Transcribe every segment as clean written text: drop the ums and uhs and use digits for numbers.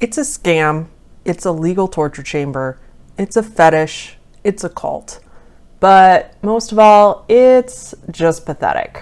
It's a scam. It's a legal torture chamber. It's a fetish. It's a cult. But most of all, it's just pathetic.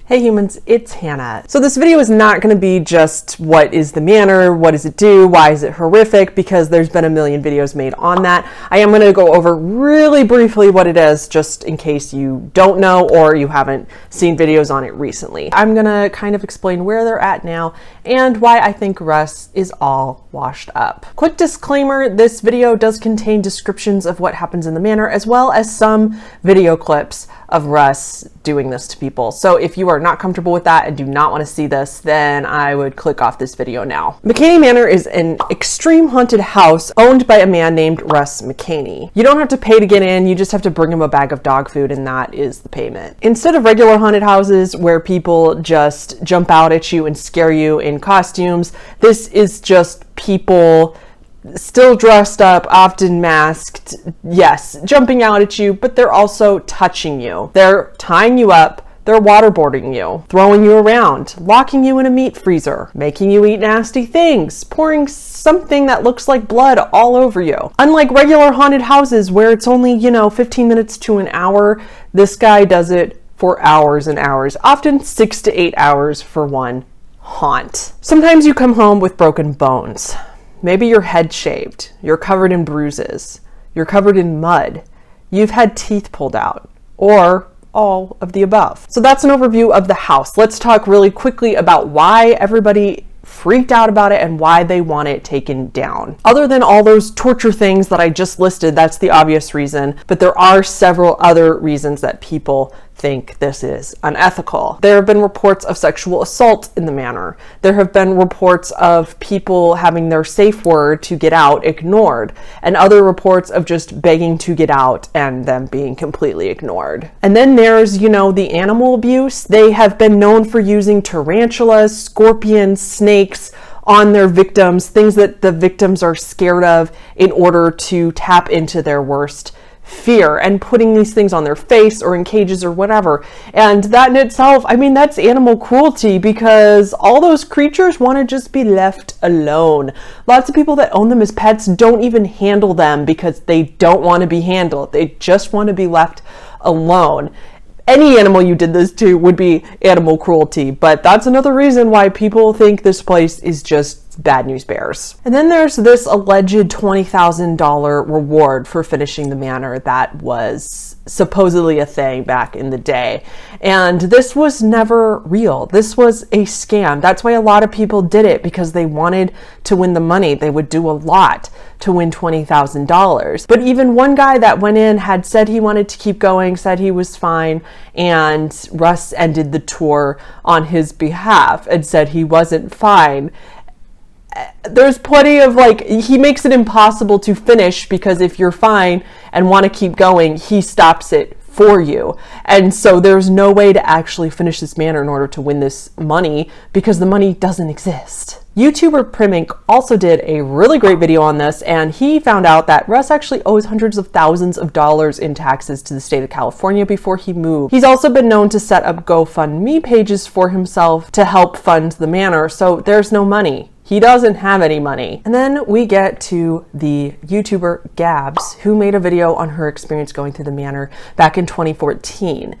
Hey humans, it's Hannah. So this video is not going to be just what is the manor, what does it do, why is it horrific, because there's been a million videos made on that. I am going to go over really briefly what it is, just in case you don't know or you haven't seen videos on it recently. I'm going to kind of explain where they're at now and why I think Russ is all washed up. Quick disclaimer, this video does contain descriptions of what happens in the manor, as well as some video clips of Russ doing this to people. So if you are not comfortable with that and do not want to see this, then I would click off this video now. McKamey Manor is an extreme haunted house owned by a man named Russ McKamey. You don't have to pay to get in, you just have to bring him a bag of dog food, and that is the payment. Instead of regular haunted houses where people just jump out at you and scare you in costumes, this is just people still dressed up, often masked, yes, jumping out at you, but they're also touching you. They're tying you up, they're waterboarding you, throwing you around, locking you in a meat freezer, making you eat nasty things, pouring something that looks like blood all over you. Unlike regular haunted houses where it's only, 15 minutes to an hour, this guy does it for hours and hours, often 6 to 8 hours for one haunt. Sometimes you come home with broken bones. Maybe your head shaved, you're covered in bruises, you're covered in mud, you've had teeth pulled out, or all of the above. So that's an overview of the house. Let's talk really quickly about why everybody freaked out about it and why they want it taken down. Other than all those torture things that I just listed, that's the obvious reason, but there are several other reasons that people think this is unethical. There have been reports of sexual assault in the manor. There have been reports of people having their safe word to get out ignored, and other reports of just begging to get out and them being completely ignored. And then there's, the animal abuse. They have been known for using tarantulas, scorpions, snakes on their victims, things that the victims are scared of, in order to tap into their worst fear, and putting these things on their face or in cages or whatever. And that in itself, that's animal cruelty, because all those creatures want to just be left alone. Lots of people that own them as pets don't even handle them because they don't want to be handled. They just want to be left alone. Any animal you did this to would be animal cruelty, but that's another reason why people think this place is just bad news bears. And then there's this alleged $20,000 reward for finishing the manor that was supposedly a thing back in the day. And this was never real. This was a scam. That's why a lot of people did it, because they wanted to win the money. They would do a lot to win $20,000. But even one guy that went in had said he wanted to keep going, said he was fine, and Russ ended the tour on his behalf and said he wasn't fine. There's plenty of he makes it impossible to finish, because if you're fine and want to keep going, he stops it for you. And so there's no way to actually finish this manor in order to win this money, because the money doesn't exist. YouTuber Primink also did a really great video on this, and he found out that Russ actually owes hundreds of thousands of dollars in taxes to the state of California before he moved. He's also been known to set up GoFundMe pages for himself to help fund the manor, so there's no money. He doesn't have any money. And then we get to the YouTuber Gabs, who made a video on her experience going through the manor back in 2014.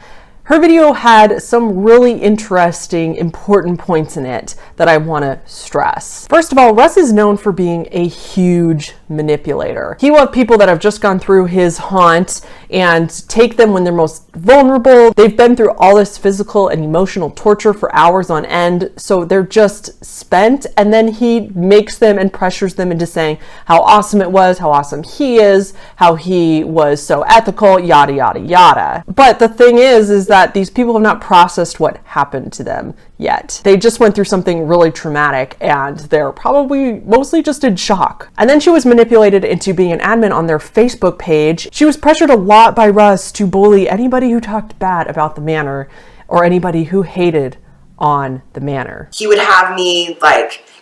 Her video had some really interesting, important points in it that I want to stress. First of all, Russ is known for being a huge manipulator. He will have people that have just gone through his haunt and take them when they're most vulnerable. They've been through all this physical and emotional torture for hours on end, so they're just spent, and then he makes them and pressures them into saying how awesome it was, how awesome he is, how he was so ethical, yada, yada, yada. But the thing is that these people have not processed what happened to them yet. They just went through something really traumatic, and they're probably mostly just in shock. And then she was manipulated into being an admin on their Facebook page. She was pressured a lot by Russ to bully anybody who talked bad about the manor or anybody who hated on the manor. He would have me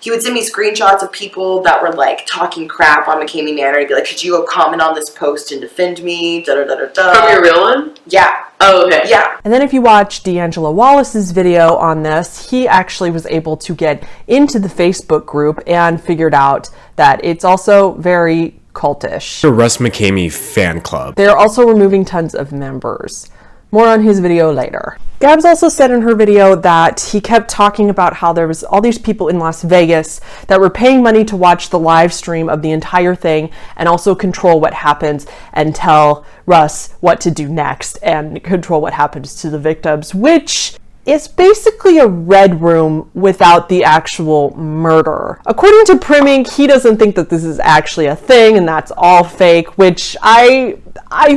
he would send me screenshots of people that were like talking crap on McKamey Manor. He'd be like, could you go comment on this post and defend me? Da da da da da. From your real one? Yeah. Oh, okay. Yeah. And then if you watch D'Angelo Wallace's video on this, he actually was able to get into the Facebook group and figured out that it's also very cultish. The Russ McKamey fan club. They're also removing tons of members. More on his video later. Gabs also said in her video that he kept talking about how there was all these people in Las Vegas that were paying money to watch the live stream of the entire thing and also control what happens and tell Russ what to do next and control what happens to the victims, which is basically a red room without the actual murder. According to Primink, he doesn't think that this is actually a thing and that's all fake, which I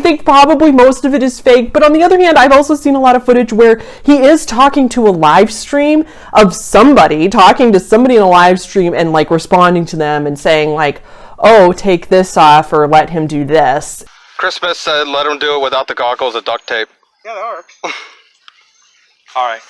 think probably most of it is fake. But on the other hand, I've also seen a lot of footage where he is talking to a live stream of somebody, talking to somebody in a live stream and like responding to them and saying like, oh, take this off or let him do this. Christmas said let him do it without the goggles of duct tape. Yeah, that works. All right.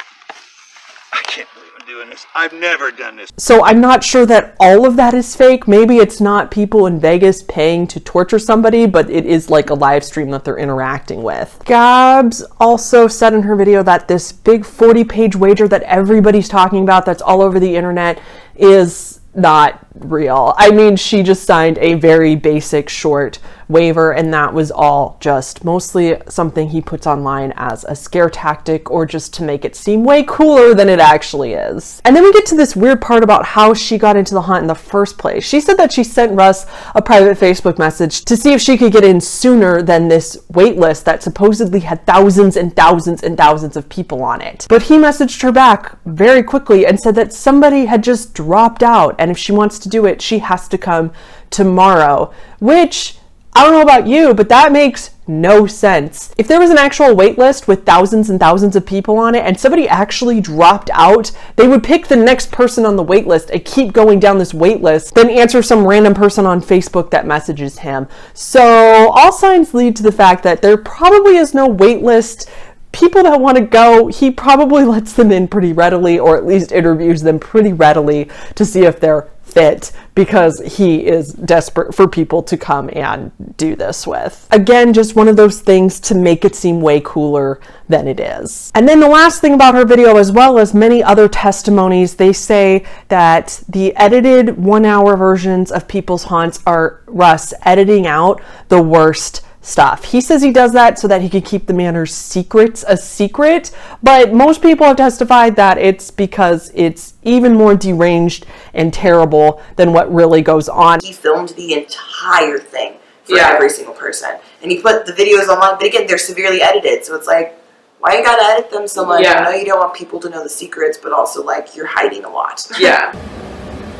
I can't believe I'm doing this. I've never done this. So I'm not sure that all of that is fake. Maybe it's not people in Vegas paying to torture somebody, but it is like a live stream that they're interacting with. Gabs also said in her video that this big 40-page wager that everybody's talking about that's all over the internet is not real. I mean, she just signed a very basic short waiver, and that was all just mostly something he puts online as a scare tactic or just to make it seem way cooler than it actually is. And then we get to this weird part about how she got into the hunt in the first place. She said that she sent Russ a private Facebook message to see if she could get in sooner than this wait list that supposedly had thousands and thousands and thousands of people on it. But he messaged her back very quickly and said that somebody had just dropped out, and if she wants to do it, she has to come tomorrow, which I don't know about you, but that makes no sense. If there was an actual wait list with thousands and thousands of people on it and somebody actually dropped out, they would pick the next person on the wait list and keep going down this wait list, then answer some random person on Facebook that messages him. So all signs lead to the fact that there probably is no wait list. People that want to go, he probably lets them in pretty readily, or at least interviews them pretty readily to see if they're fit, because he is desperate for people to come and do this with. Again, just one of those things to make it seem way cooler than it is. And then the last thing about her video, as well as many other testimonies, they say that the edited 1-hour versions of people's haunts are Russ editing out the worst stuff. He says he does that so that he can keep the manor's secrets a secret, but most people have testified that it's because it's even more deranged and terrible than what really goes on. He filmed the entire thing for every single person, and he put the videos online, but again, they're severely edited, so it's like, why you gotta edit them so much? I know you don't want people to know the secrets, but also like you're hiding a lot. Yeah.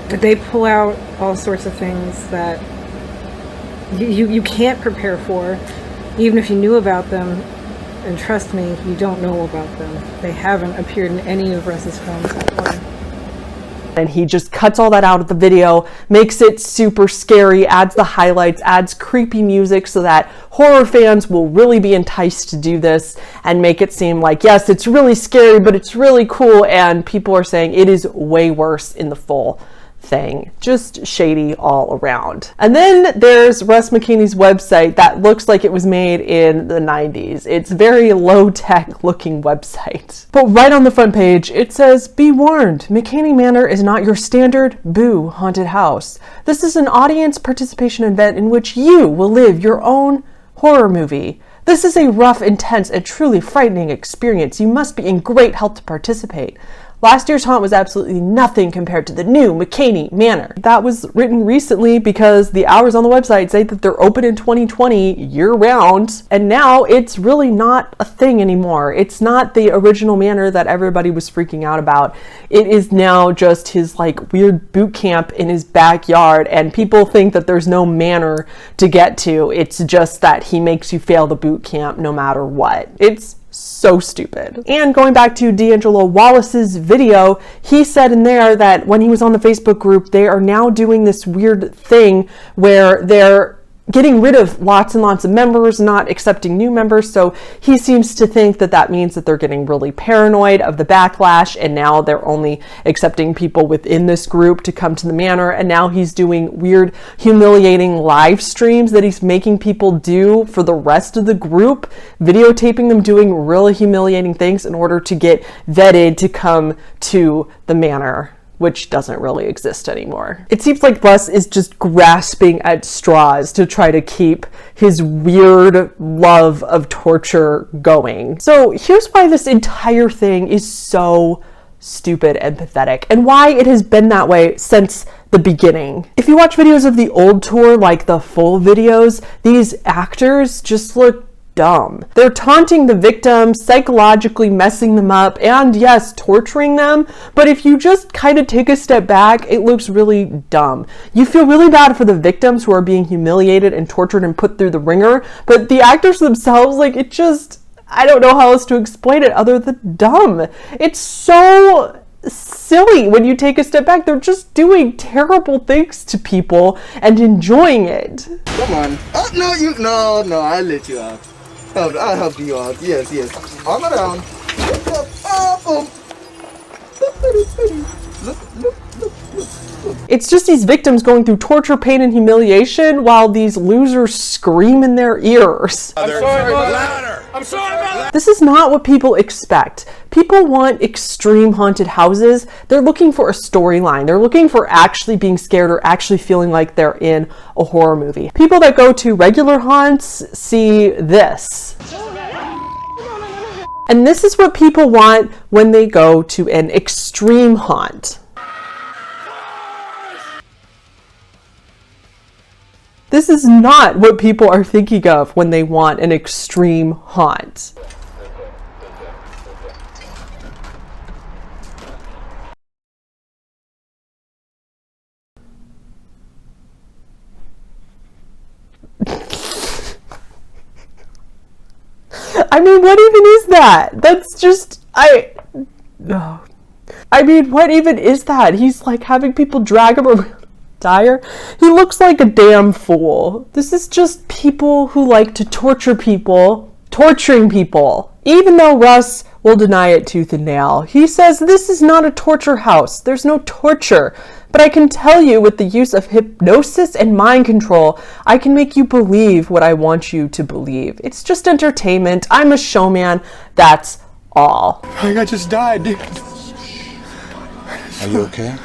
But they pull out all sorts of things that you can't prepare for, even if you knew about them. And trust me, you don't know about them. They haven't appeared in any of Russ's films before. And he just cuts all that out of the video, makes it super scary, adds the highlights, adds creepy music so that horror fans will really be enticed to do this and make it seem like, yes, it's really scary, but it's really cool. And people are saying it is way worse in the full thing. Just shady all around. And then there's Russ McKamey's website that looks like it was made in the 90s. It's very low-tech looking website. But right on the front page, it says, "Be warned, McKamey Manor is not your standard boo haunted house. This is an audience participation event in which you will live your own horror movie. This is a rough, intense, and truly frightening experience. You must be in great health to participate. Last year's haunt was absolutely nothing compared to the new McKamey Manor." That was written recently because the hours on the website say that they're open in 2020 year-round, and now it's really not a thing anymore. It's not the original manor that everybody was freaking out about. It is now just his like weird boot camp in his backyard, and people think that there's no manor to get to. It's just that he makes you fail the boot camp no matter what. It's so stupid. And going back to D'Angelo Wallace's video, he said in there that when he was on the Facebook group, they are now doing this weird thing where they're getting rid of lots and lots of members, not accepting new members. So he seems to think that that means that they're getting really paranoid of the backlash, and now they're only accepting people within this group to come to the manor. And now he's doing weird, humiliating live streams that he's making people do for the rest of the group, videotaping them doing really humiliating things in order to get vetted to come to the manor, which doesn't really exist anymore. It seems like Russ is just grasping at straws to try to keep his weird love of torture going. So here's why this entire thing is so stupid and pathetic, and why it has been that way since the beginning. If you watch videos of the old tour, like the full videos, these actors just look dumb. They're taunting the victims, psychologically messing them up, and yes, torturing them. But if you just kind of take a step back, it looks really dumb. You feel really bad for the victims who are being humiliated and tortured and put through the ringer, but the actors themselves, like, it just, I don't know how else to explain it other than dumb. It's so silly when you take a step back. They're just doing terrible things to people and enjoying it. Come on. Oh, no, I'll let you out. I'll help you out. Yes. Arm around. Lift up. Oh, look. It's just these victims going through torture, pain, and humiliation while these losers scream in their ears. I'm sorry, Mother. I'm sorry, Mother. This is not what people expect. People want extreme haunted houses. They're looking for a storyline. They're looking for actually being scared or actually feeling like they're in a horror movie. People that go to regular haunts see this. And this is what people want when they go to an extreme haunt. This is not what people are thinking of when they want an extreme haunt. I mean, what even is that? That's just, I mean, what even is that? He's like having people drag him around. Tire. He looks like a damn fool. This is just people who like to torture people, torturing people. Even though Russ will deny it tooth and nail, he says this is not a torture house. There's no torture. But I can tell you, with the use of hypnosis and mind control, I can make you believe what I want you to believe. It's just entertainment. I'm a showman. That's all. I think I just died, dude. Are you okay?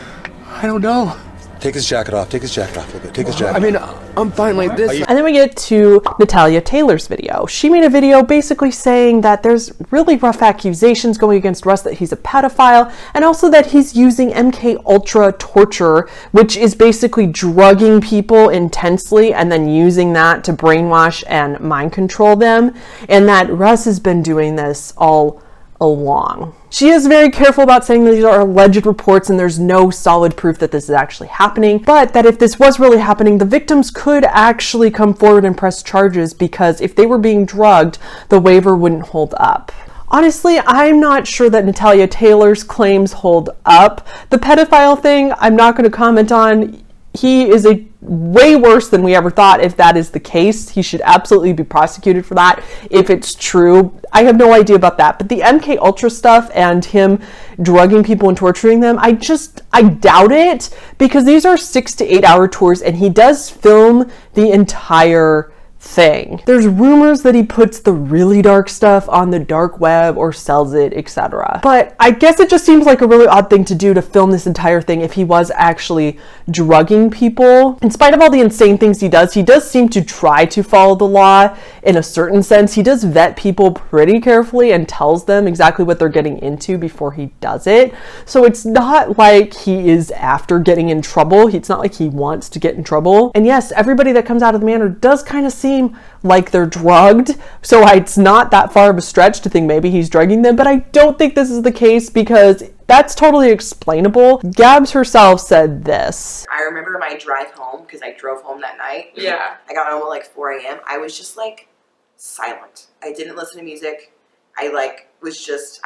I don't know. Take his jacket off. Take his jacket off a bit. Take his jacket off. I mean, I'm fine like this. And then we get to Natalia Taylor's video. She made a video basically saying that there's really rough accusations going against Russ, that he's a pedophile, and also that he's using MK Ultra torture, which is basically drugging people intensely and then using that to brainwash and mind control them, and that Russ has been doing this all along. She is very careful about saying that these are alleged reports and there's no solid proof that this is actually happening, but that if this was really happening, the victims could actually come forward and press charges, because if they were being drugged, the waiver wouldn't hold up. Honestly, I'm not sure that Natalia Taylor's claims hold up. The pedophile thing, I'm not going to comment on. He is a way worse than we ever thought. If that is the case, he should absolutely be prosecuted for that if it's true. I have no idea about that. But the MK Ultra stuff and him drugging people and torturing them, I doubt it, because these are 6 to 8 hour tours and he does film the entire thing. There's rumors that he puts the really dark stuff on the dark web or sells it, etc. But I guess it just seems like a really odd thing to do, to film this entire thing if he was actually drugging people. In spite of all the insane things he does seem to try to follow the law in a certain sense. He does vet people pretty carefully and tells them exactly what they're getting into before he does it. So it's not like he is after getting in trouble. It's not like he wants to get in trouble. And yes, everybody that comes out of the manor does kind of seem like they're drugged, so it's not that far of a stretch to think maybe he's drugging them, but I don't think this is the case, because that's totally explainable. Gabs herself said this. I remember my drive home, because I drove home that night. Yeah. I got home at like 4 a.m. I was just like silent. I didn't listen to music. I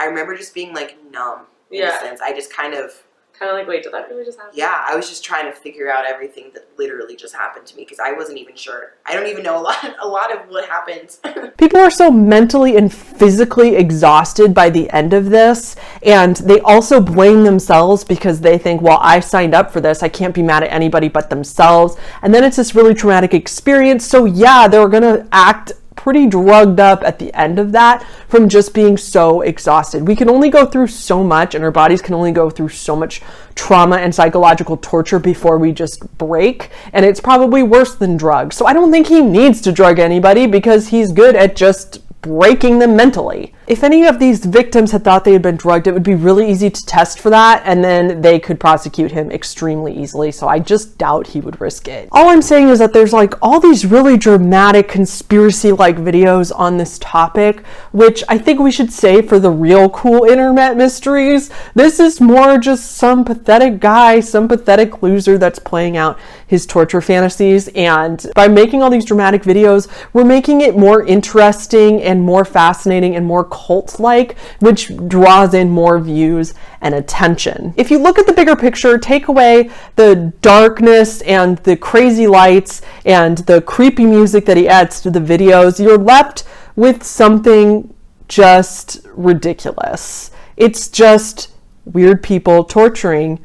remember just being like numb in a sense. I just kind of Kind of like, wait, did that really just happen? Yeah, I was just trying to figure out everything that literally just happened to me because I wasn't even sure. I don't even know a lot of what happened. People are so mentally and physically exhausted by the end of this, and they also blame themselves because they think, well, I signed up for this, I can't be mad at anybody but themselves. And then it's this really traumatic experience. So yeah, they're gonna act pretty drugged up at the end of that from just being so exhausted. We can only go through so much, and our bodies can only go through so much trauma and psychological torture before we just break, and it's probably worse than drugs. So I don't think he needs to drug anybody because he's good at just breaking them mentally. If any of these victims had thought they had been drugged, it would be really easy to test for that, and then they could prosecute him extremely easily, so I just doubt he would risk it. All I'm saying is that there's like all these really dramatic conspiracy-like videos on this topic, which I think we should save for the real cool internet mysteries. This is more just some pathetic guy, some pathetic loser that's playing out his torture fantasies, and by making all these dramatic videos, we're making it more interesting and more fascinating and more cult-like, which draws in more views and attention. If you look at the bigger picture, take away the darkness and the crazy lights and the creepy music that he adds to the videos, you're left with something just ridiculous. It's just weird people torturing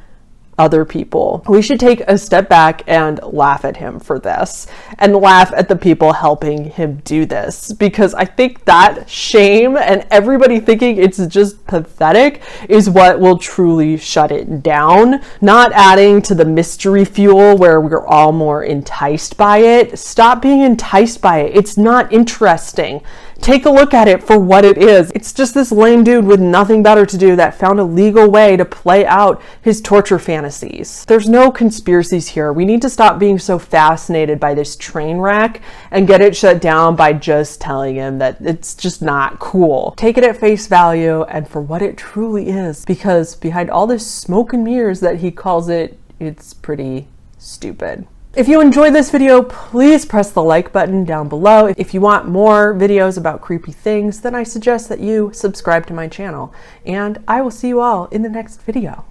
other people. We should take a step back and laugh at him for this, and laugh at the people helping him do this, because I think that shame and everybody thinking it's just pathetic is what will truly shut it down, not adding to the mystery fuel where we're all more enticed by it. Stop being enticed by it. It's not interesting. Take a look at it for what it is. It's just this lame dude with nothing better to do that found a legal way to play out his torture fantasies. There's no conspiracies here. We need to stop being so fascinated by this train wreck and get it shut down by just telling him that it's just not cool. Take it at face value and for what it truly is, because behind all this smoke and mirrors that he calls it, it's pretty stupid. If you enjoyed this video, please press the like button down below. If you want more videos about creepy things, then I suggest that you subscribe to my channel. And I will see you all in the next video.